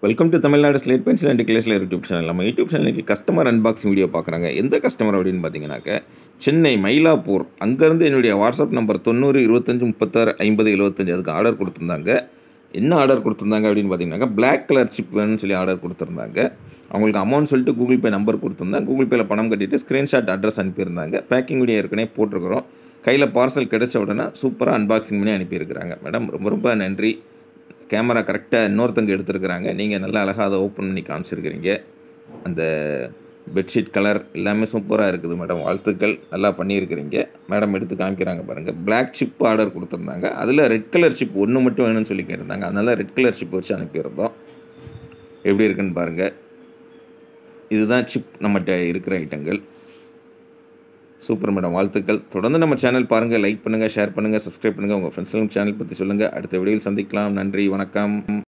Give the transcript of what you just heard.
Welcome to Tamil Nadu slate pencil and கிளேஸ்ல YouTube channel. நம்ம YouTube சேனலுக்கு கஸ்டமர் அன்பாக்சிங் வீடியோ பார்க்குறாங்க. எந்த கஸ்டமர் அப்படின்னு பார்த்தீங்கன்னாக்க சென்னை மயிலாப்பூர். அங்கேருந்து என்னுடைய வாட்ஸ்அப் நம்பர் 90 25 36 50 75 அதுக்கு ஆர்டர் கொடுத்துருந்தாங்க. என்ன ஆர்டர் கொடுத்துருந்தாங்க அப்படின்னு பார்த்தீங்கன்னாக்கா பிளாக் கலர் சிப் வேணும்னு சொல்லி ஆர்டர் கொடுத்துருந்தாங்க. அவங்களுக்கு அமௌண்ட் சொல்லிட்டு கூகுள் பே நம்பர் கொடுத்துருந்தாங்க. கூகுள் பேயில் பணம் கட்டிட்டு ஸ்க்ரீன்ஷாட் அட்ரஸ் அனுப்பியிருந்தாங்க. பேக்கிங் வீடியோ ஏற்கனவே போட்டிருக்கிறோம். கையில் பார்சல் கிடைச்ச உடனே சூப்பராக அன்பாக்சிங் பண்ணி அனுப்பியிருக்கிறாங்க. மேடம் ரொம்ப ரொம்ப நன்றி. கேமரா கரெக்டாக இன்னொருத்தங்க எடுத்துருக்குறாங்க. நீங்கள் நல்லா அழகாக அதை ஓப்பன் பண்ணி காமிச்சிருக்கிறீங்க. அந்த பெட்ஷீட் கலர் எல்லாமே சூப்பராக இருக்குது மேடம். வாழ்த்துக்கள், நல்லா பண்ணியிருக்கிறீங்க. மேடம் எடுத்து காமிக்கிறாங்க பாருங்கள். பிளாக் சிப் ஆர்டர் கொடுத்துருந்தாங்க. அதில் ரெட் கலர் சிப் ஒன்று மட்டும் வேணும்னு சொல்லி கேட்டிருந்தாங்க. அதனால் ரெட் கலர் சிப் வச்சு அனுப்பியிருந்தோம். எப்படி இருக்குன்னு பாருங்கள். இதுதான் சிப் நம்மகிட்ட இருக்கிற ஐட்டங்கள். சூப்பர் மேடம், வாழ்த்துக்கள். தொடர்ந்து நம்ம சேனல் பாருங்கள், லைக் பண்ணுங்கள், ஷேர் பண்ணுங்கள், சப்ஸ்கிரைப் பண்ணுங்கள். உங்கள் ஃப்ரெண்ட்ஸ்களும் சேனல் பற்றி சொல்லுங்கள். அடுத்த வீடியோவில் சந்திக்கலாம். நன்றி, வணக்கம்.